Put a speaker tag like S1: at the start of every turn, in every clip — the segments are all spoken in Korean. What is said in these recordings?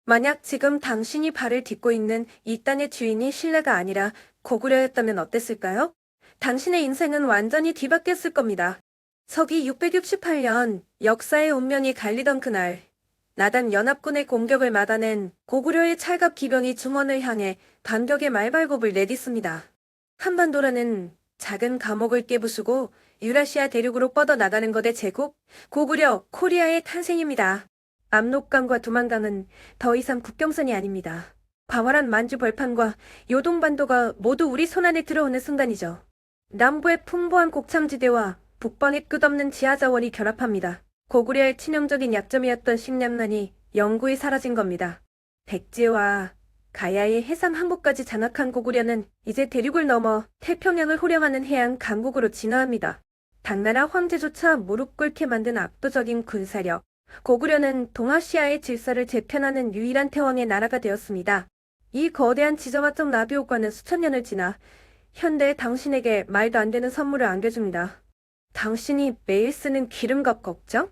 S1: 만약 지금 당신이 발을 딛고 있는 이 땅의 주인이 신라가 아니라 고구려였다면 어땠을까요? 당신의 인생은 완전히 뒤바뀌었을 겁니다. 서기 668년 역사의 운명이 갈리던 그날, 나단 연합군의 공격을 막아낸 고구려의 찰갑 기병이 중원을 향해 반격의 말발굽을 내딛습니다. 한반도라는 작은 감옥을 깨부수고 유라시아 대륙으로 뻗어나가는 것의 제국, 고구려 코리아의 탄생입니다. 압록강과 두만강은 더 이상 국경선이 아닙니다. 광활한 만주 벌판과 요동반도가 모두 우리 손안에 들어오는 순간이죠. 남부의 풍부한 곡창지대와 북방의 끝없는 지하자원이 결합합니다. 고구려의 치명적인 약점이었던 식량난이 영구히 사라진 겁니다. 백제와 가야의 해상 항구까지 장악한 고구려는 이제 대륙을 넘어 태평양을 호령하는 해안 강국으로 진화합니다. 당나라 황제조차 무릎 꿇게 만든 압도적인 군사력. 고구려는 동아시아의 질서를 재편하는 유일한 태왕의 나라가 되었습니다. 이 거대한 지정학적 나비효과는 수천 년을 지나 현대 당신에게 말도 안 되는 선물을 안겨줍니다. 당신이 매일 쓰는 기름값 걱정?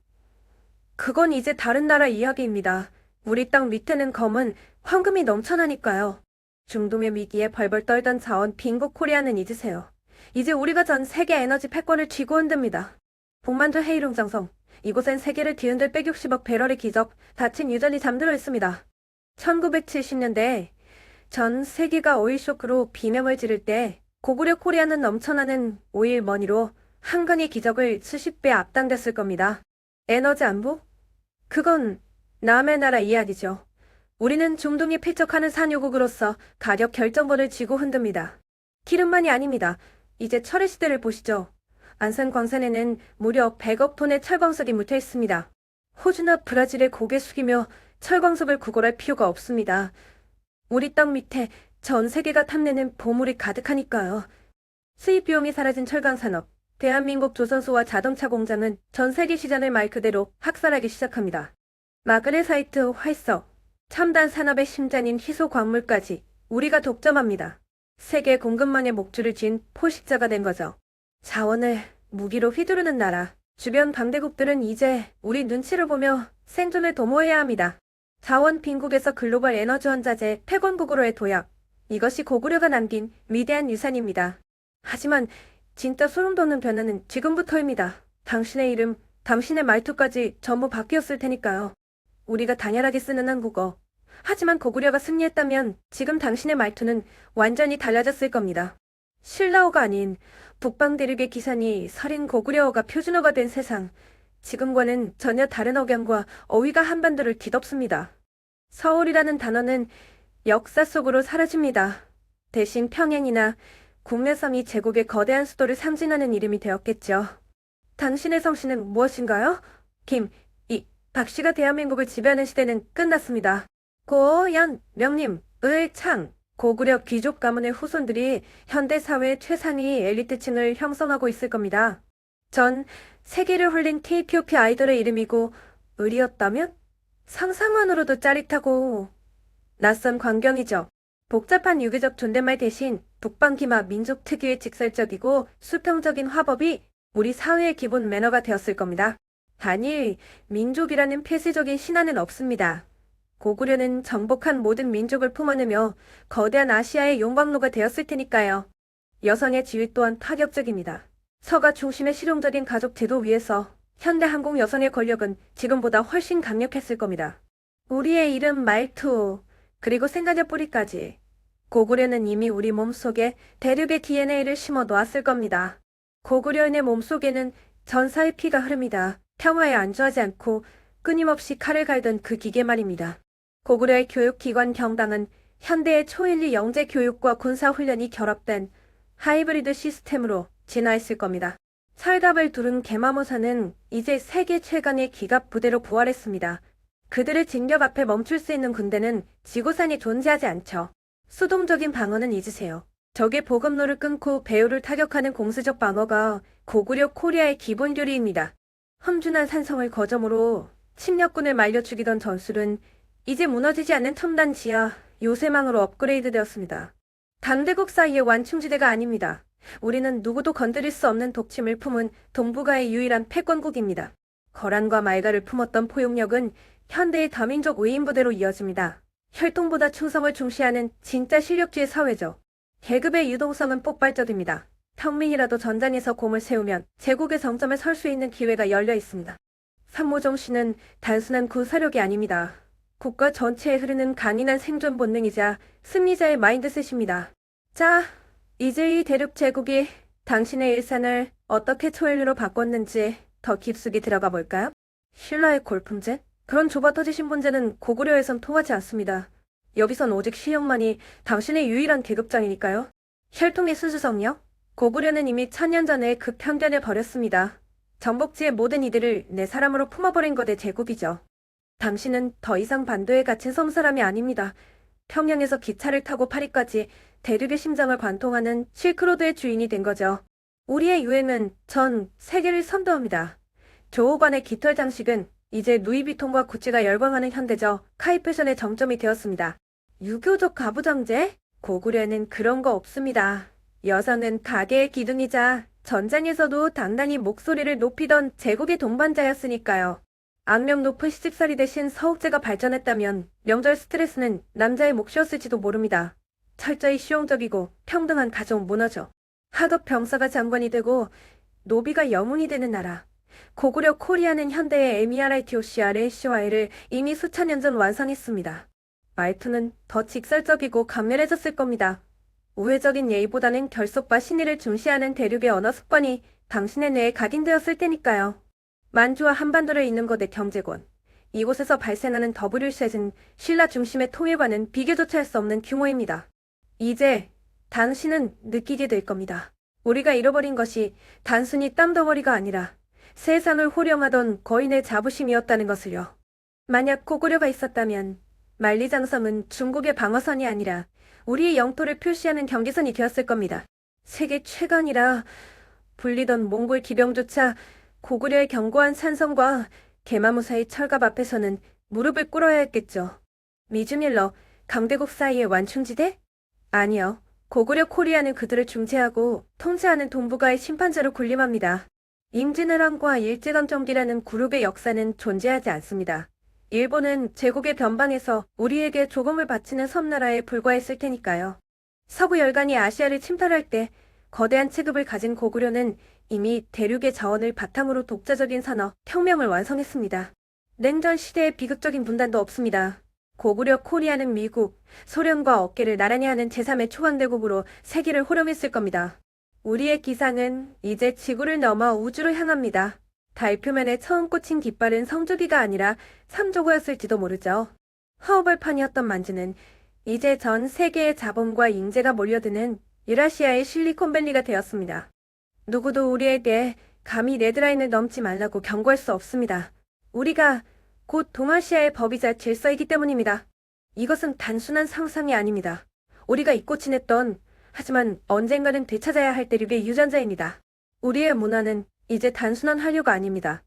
S1: 그건 이제 다른 나라 이야기입니다. 우리 땅 밑에는 검은 황금이 넘쳐나니까요. 중동의 위기에 벌벌 떨던 자원 빈국 코리아는 잊으세요. 이제 우리가 전 세계 에너지 패권을 쥐고 흔듭니다. 복만두 헤이룽장성, 이곳엔 세계를 뒤흔들 160억 배럴의 기적, 닫힌 유전이 잠들어 있습니다. 1970년대 전 세계가 오일 쇼크로 비명을 지를 때 고구려 코리아는 넘쳐나는 오일 머니로 한강의 기적을 수십 배 앞당겼을 겁니다. 에너지 안보? 그건 남의 나라 이야기죠. 우리는 중동이 필적하는 산유국으로서 가격 결정권을 쥐고 흔듭니다. 기름만이 아닙니다. 이제 철의 시대를 보시죠. 안산 광산에는 무려 100억 톤의 철광석이 묻혀 있습니다. 호주나 브라질에 고개 숙이며 철광석을 구걸할 필요가 없습니다. 우리 땅 밑에 전 세계가 탐내는 보물이 가득하니까요. 수입 비용이 사라진 철강산업, 대한민국 조선소와 자동차 공장은 전 세계 시장을 말 그대로 학살하기 시작합니다. 마그네사이트, 활석, 첨단 산업의 심장인 희소 광물까지 우리가 독점합니다. 세계 공급망의 목줄을 쥔 포식자가 된 거죠. 자원을 무기로 휘두르는 나라, 주변 방대국들은 이제 우리 눈치를 보며 생존을 도모해야 합니다. 자원 빈국에서 글로벌 에너지 원자재 패권국으로의 도약, 이것이 고구려가 남긴 위대한 유산입니다. 하지만 진짜 소름 돋는 변화는 지금부터입니다. 당신의 이름, 당신의 말투까지 전부 바뀌었을 테니까요. 우리가 당연하게 쓰는 한국어. 하지만 고구려가 승리했다면 지금 당신의 말투는 완전히 달라졌을 겁니다. 신라어가 아닌 북방 대륙의 기산이 서린 고구려어가 표준어가 된 세상. 지금과는 전혀 다른 억양과 어휘가 한반도를 뒤덮습니다. 서울이라는 단어는 역사 속으로 사라집니다. 대신 평양이나 국내섬이 제국의 거대한 수도를 상징하는 이름이 되었겠죠. 당신의 성씨는 무엇인가요? 박씨가 대한민국을 지배하는 시대는 끝났습니다. 고연, 명님, 의, 창, 고구려 귀족 가문의 후손들이 현대사회의 최상위 엘리트층을 형성하고 있을 겁니다. 전 세계를 홀린 K-POP 아이돌의 이름이고 을이었다면? 상상만으로도 짜릿하고 낯선 광경이죠. 복잡한 유교적 존댓말 대신 북방기마 민족 특유의 직설적이고 수평적인 화법이 우리 사회의 기본 매너가 되었을 겁니다. 단일 민족이라는 폐쇄적인 신화는 없습니다. 고구려는 정복한 모든 민족을 품어내며 거대한 아시아의 용광로가 되었을 테니까요. 여성의 지위 또한 파격적입니다. 서가 중심의 실용적인 가족 제도 위에서 현대 한국 여성의 권력은 지금보다 훨씬 강력했을 겁니다. 우리의 이름, 말투, 그리고 생각의 뿌리까지 고구려는 이미 우리 몸속에 대륙의 DNA를 심어 놓았을 겁니다. 고구려인의 몸속에는 전사의 피가 흐릅니다. 평화에 안주하지 않고 끊임없이 칼을 갈던 그 기계 말입니다. 고구려의 교육기관 경당은 현대의 초인리 영재 교육과 군사훈련이 결합된 하이브리드 시스템으로 진화했을 겁니다. 철갑을 두른 개마모사는 이제 세계 최강의 기갑 부대로 부활했습니다. 그들의 진격 앞에 멈출 수 있는 군대는 지구산이 존재하지 않죠. 수동적인 방어는 잊으세요. 적의 보급로를 끊고 배후를 타격하는 공수적 방어가 고구려 코리아의 기본 교리입니다. 험준한 산성을 거점으로 침략군을 말려 죽이던 전술은 이제 무너지지 않는 첨단 지하 요새망으로 업그레이드 되었습니다. 당대국 사이의 완충지대가 아닙니다. 우리는 누구도 건드릴 수 없는 독침을 품은 동북아의 유일한 패권국입니다. 거란과 말가를 품었던 포용력은 현대의 다민족 의인 부대로 이어집니다. 혈통보다 충성을 중시하는 진짜 실력주의 사회죠. 계급의 유동성은 폭발적입니다. 평민이라도 전장에서 공을 세우면 제국의 정점에 설 수 있는 기회가 열려 있습니다. 산모 정신은 단순한 군사력이 아닙니다. 국가 전체에 흐르는 강인한 생존 본능이자 승리자의 마인드셋입니다. 자, 이제 이 대륙 제국이 당신의 일상을 어떻게 초일류로 바꿨는지 더 깊숙이 들어가 볼까요? 신라의 골품제? 그런 좁아터지신 문제는 고구려에선 통하지 않습니다. 여기선 오직 실력만이 당신의 유일한 계급장이니까요. 혈통의 수수성력? 고구려는 이미 1000년 전에 그 편견을 버렸습니다. 정복지의 모든 이들을 내 사람으로 품어버린 것의 제국이죠. 당신은 더 이상 반도에 갇힌 섬사람이 아닙니다. 평양에서 기차를 타고 파리까지 대륙의 심장을 관통하는 실크로드의 주인이 된 거죠. 우리의 유행은 전 세계를 선도합니다. 조호관의 깃털 장식은 이제 루이비통과 구찌가 열광하는 현대적 카이패션의 정점이 되었습니다. 유교적 가부장제? 고구려에는 그런 거 없습니다. 여성은 가계의 기둥이자 전장에서도 당당히 목소리를 높이던 제국의 동반자였으니까요. 악명 높은 시집살이 대신 서욱제가 발전했다면 명절 스트레스는 남자의 몫이었을지도 모릅니다. 철저히 실용적이고 평등한 가정 문화죠. 하급 병사가 장관이 되고 노비가 영웅이 되는 나라. 고구려 코리아는 현대의 에미아라이티오시아 레이시와이를 이미 수천 년 전 완성했습니다. 말투는 더 직설적이고 강렬해졌을 겁니다. 우회적인 예의보다는 결속과 신의를 중시하는 대륙의 언어 습관이 당신의 뇌에 각인되었을 테니까요. 만주와 한반도를 잇는 것의 경제권. 이곳에서 발생하는 WC는 신라 중심의 통일과는 비교조차 할 수 없는 규모입니다. 이제 당신은 느끼게 될 겁니다. 우리가 잃어버린 것이 단순히 땀덩어리가 아니라 세상을 호령하던 거인의 자부심이었다는 것을요. 만약 고구려가 있었다면 만리장성은 중국의 방어선이 아니라 우리의 영토를 표시하는 경계선이 되었을 겁니다. 세계 최강이라 불리던 몽골 기병조차 고구려의 견고한 산성과 개마무사의 철갑 앞에서는 무릎을 꿇어야 했겠죠. 미주밀러, 강대국 사이의 완충지대? 아니요. 고구려 코리아는 그들을 중재하고 통제하는 동북아의 심판자로 군림합니다. 임진왜란과 일제강점기라는 굴욕의 역사는 존재하지 않습니다. 일본은 제국의 변방에서 우리에게 조공을 바치는 섬나라에 불과했을 테니까요. 서부 열강이 아시아를 침탈할 때 거대한 체급을 가진 고구려는 이미 대륙의 자원을 바탕으로 독자적인 산업, 혁명을 완성했습니다. 냉전 시대의 비극적인 분단도 없습니다. 고구려 코리아는 미국, 소련과 어깨를 나란히 하는 제3의 초강대국으로 세계를 호령했을 겁니다. 우리의 기상은 이제 지구를 넘어 우주로 향합니다. 달 표면에 처음 꽂힌 깃발은 성조기가 아니라 삼조고였을지도 모르죠. 허허벌판이었던 만주는 이제 전 세계의 자본과 인재가 몰려드는 유라시아의 실리콘밸리가 되었습니다. 누구도 우리에게 감히 레드라인을 넘지 말라고 경고할 수 없습니다. 우리가 곧 동아시아의 법이자 질서이기 때문입니다. 이것은 단순한 상상이 아닙니다. 우리가 잊고 지냈던 하지만 언젠가는 되찾아야 할 대륙의 유전자입니다. 우리의 문화는 이제 단순한 한류가 아닙니다.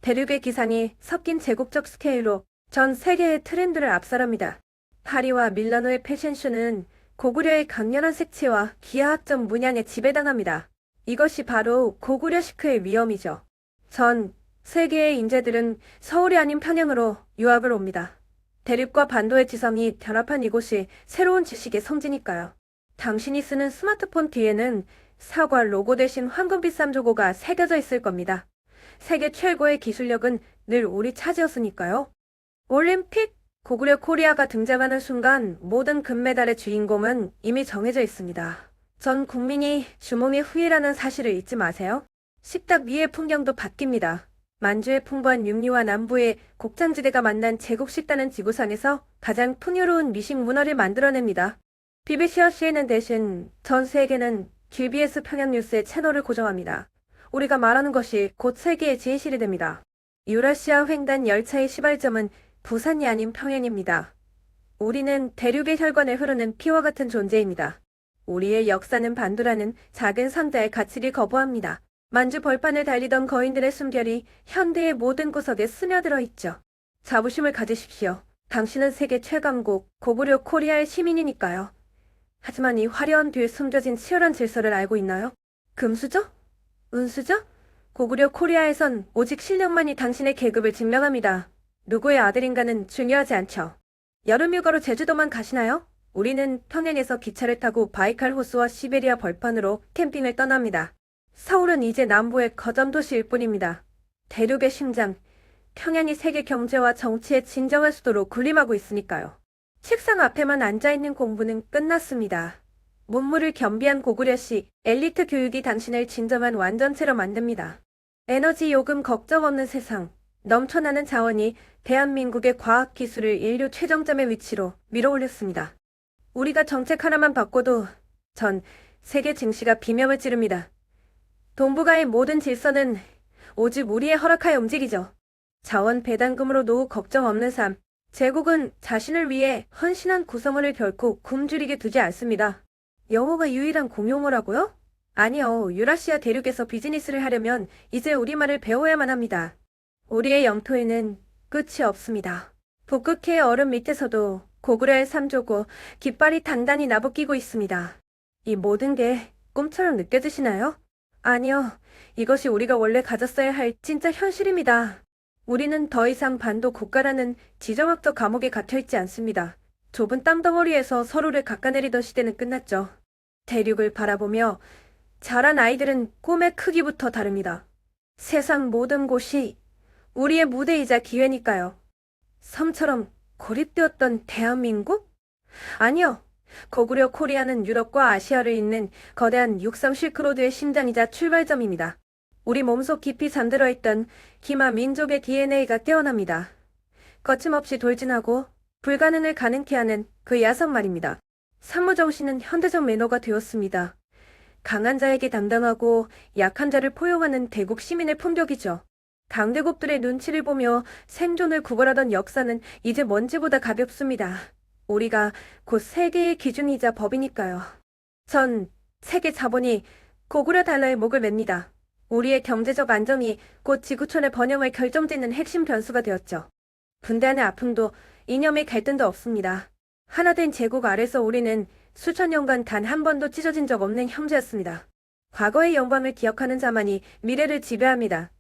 S1: 대륙의 기상이 섞인 제국적 스케일로 전 세계의 트렌드를 압살합니다. 파리와 밀라노의 패션쇼는 고구려의 강렬한 색채와 기하학적 문양에 지배당합니다. 이것이 바로 고구려 시크의 위험이죠. 전 세계의 인재들은 서울이 아닌 평양으로 유학을 옵니다. 대륙과 반도의 지성이 결합한 이곳이 새로운 지식의 성지니까요. 당신이 쓰는 스마트폰 뒤에는 사과 로고 대신 황금빛 삼조고가 새겨져 있을 겁니다. 세계 최고의 기술력은 늘 우리 차지였으니까요. 올림픽 고구려 코리아가 등장하는 순간 모든 금메달의 주인공은 이미 정해져 있습니다. 전 국민이 주몽의 후예라는 사실을 잊지 마세요. 식탁 위의 풍경도 바뀝니다. 만주의 풍부한 육류와 남부의 곡창지대가 만난 제국 식단은 지구상에서 가장 풍요로운 미식 문화를 만들어냅니다. BBC와 CNN 대신 전 세계는 KBS 평양뉴스의 채널을 고정합니다. 우리가 말하는 것이 곧 세계의 진실이 됩니다. 유라시아 횡단 열차의 시발점은 부산이 아닌 평양입니다. 우리는 대륙의 혈관에 흐르는 피와 같은 존재입니다. 우리의 역사는 반도라는 작은 상자의 가치를 거부합니다. 만주 벌판을 달리던 거인들의 숨결이 현대의 모든 구석에 스며들어 있죠. 자부심을 가지십시오. 당신은 세계 최강국 고구려 코리아의 시민이니까요. 하지만 이 화려한 뒤에 숨겨진 치열한 질서를 알고 있나요? 금수저? 은수저? 고구려 코리아에선 오직 실력만이 당신의 계급을 증명합니다. 누구의 아들인가는 중요하지 않죠. 여름휴가로 제주도만 가시나요? 우리는 평양에서 기차를 타고 바이칼 호수와 시베리아 벌판으로 캠핑을 떠납니다. 서울은 이제 남부의 거점 도시일 뿐입니다. 대륙의 심장, 평양이 세계 경제와 정치의 진정한 수도로 군림하고 있으니까요. 책상 앞에만 앉아있는 공부는 끝났습니다. 문물을 겸비한 고구려식 엘리트 교육이 당신을 진정한 완전체로 만듭니다. 에너지 요금 걱정 없는 세상, 넘쳐나는 자원이 대한민국의 과학기술을 인류 최정점의 위치로 밀어올렸습니다. 우리가 정책 하나만 바꿔도 전 세계 증시가 비명을 지릅니다. 동북아의 모든 질서는 오직 우리의 허락하에 움직이죠. 자원 배당금으로 노후 걱정 없는 삶. 제국은 자신을 위해 헌신한 구성원을 결코 굶주리게 두지 않습니다. 영어가 유일한 공용어라고요? 아니요. 유라시아 대륙에서 비즈니스를 하려면 이제 우리말을 배워야만 합니다. 우리의 영토에는 끝이 없습니다. 북극해의 얼음 밑에서도 고구려의 삼조고 깃발이 단단히 나부끼고 있습니다. 이 모든 게 꿈처럼 느껴지시나요? 아니요. 이것이 우리가 원래 가졌어야 할 진짜 현실입니다. 우리는 더 이상 반도 국가라는 지정학적 감옥에 갇혀있지 않습니다. 좁은 땅덩어리에서 서로를 깎아내리던 시대는 끝났죠. 대륙을 바라보며 자란 아이들은 꿈의 크기부터 다릅니다. 세상 모든 곳이 우리의 무대이자 기회니까요. 섬처럼 고립되었던 대한민국? 아니요. 고구려 코리아는 유럽과 아시아를 잇는 거대한 육상 실크로드의 심장이자 출발점입니다. 우리 몸속 깊이 잠들어 있던 기마 민족의 DNA가 깨어납니다. 거침없이 돌진하고 불가능을 가능케 하는 그 야성 말입니다. 산무정신은 현대적 매너가 되었습니다. 강한 자에게 당당하고 약한 자를 포용하는 대국 시민의 품격이죠. 강대국들의 눈치를 보며 생존을 구걸하던 역사는 이제 먼지보다 가볍습니다. 우리가 곧 세계의 기준이자 법이니까요. 전 세계 자본이 고구려 달러의 목을 맵니다. 우리의 경제적 안정이 곧 지구촌의 번영을 결정짓는 핵심 변수가 되었죠. 분단의 아픔도 이념의 갈등도 없습니다. 하나된 제국 아래서 우리는 수천 년간 단 한 번도 찢어진 적 없는 형제였습니다. 과거의 영광을 기억하는 자만이 미래를 지배합니다.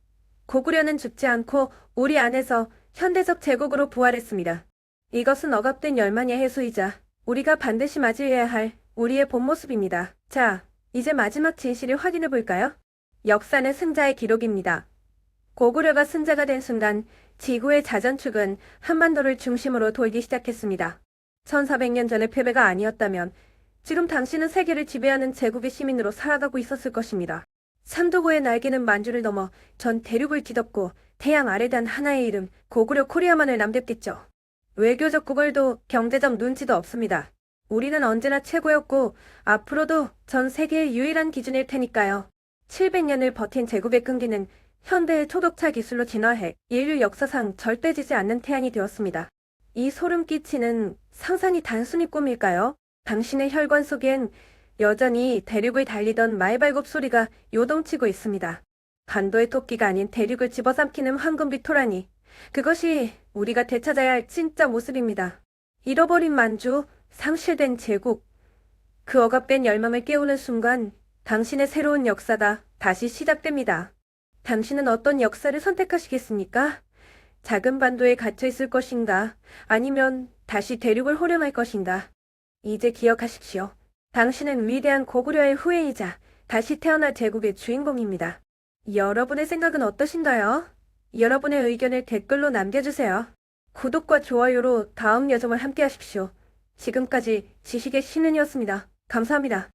S1: 고구려는 죽지 않고 우리 안에서 현대적 제국으로 부활했습니다. 이것은 억압된 열만의 해소이자 우리가 반드시 맞이해야 할 우리의 본 모습입니다. 자, 이제 마지막 진실을 확인해 볼까요? 역사는 승자의 기록입니다. 고구려가 승자가 된 순간 지구의 자전축은 한반도를 중심으로 돌기 시작했습니다. 1400년 전의 패배가 아니었다면 지금 당신은 세계를 지배하는 제국의 시민으로 살아가고 있었을 것입니다. 삼도고의 날개는 만주를 넘어 전 대륙을 뒤덮고 태양 아래 단 하나의 이름 고구려 코리아만을 남겼겠죠. 외교적 구걸도 경제적 눈치도 없습니다. 우리는 언제나 최고였고 앞으로도 전 세계의 유일한 기준일 테니까요. 700년을 버틴 제국의 끈기는 현대의 초격차 기술로 진화해 인류 역사상 절대 지지 않는 태양이 되었습니다. 이 소름 끼치는 상상이 단순히 꿈일까요? 당신의 혈관 속엔 여전히 대륙을 달리던 말발굽 소리가 요동치고 있습니다. 반도의 토끼가 아닌 대륙을 집어삼키는 황금빛 토라니. 그것이 우리가 되찾아야 할 진짜 모습입니다. 잃어버린 만주, 상실된 제국. 그 억압된 열망을 깨우는 순간 당신의 새로운 역사가 다시 시작됩니다. 당신은 어떤 역사를 선택하시겠습니까? 작은 반도에 갇혀 있을 것인가? 아니면 다시 대륙을 호령할 것인가? 이제 기억하십시오. 당신은 위대한 고구려의 후예이자 다시 태어날 제국의 주인공입니다. 여러분의 생각은 어떠신가요? 여러분의 의견을 댓글로 남겨주세요. 구독과 좋아요로 다음 여정을 함께 하십시오. 지금까지 지식의 신은이었습니다. 감사합니다.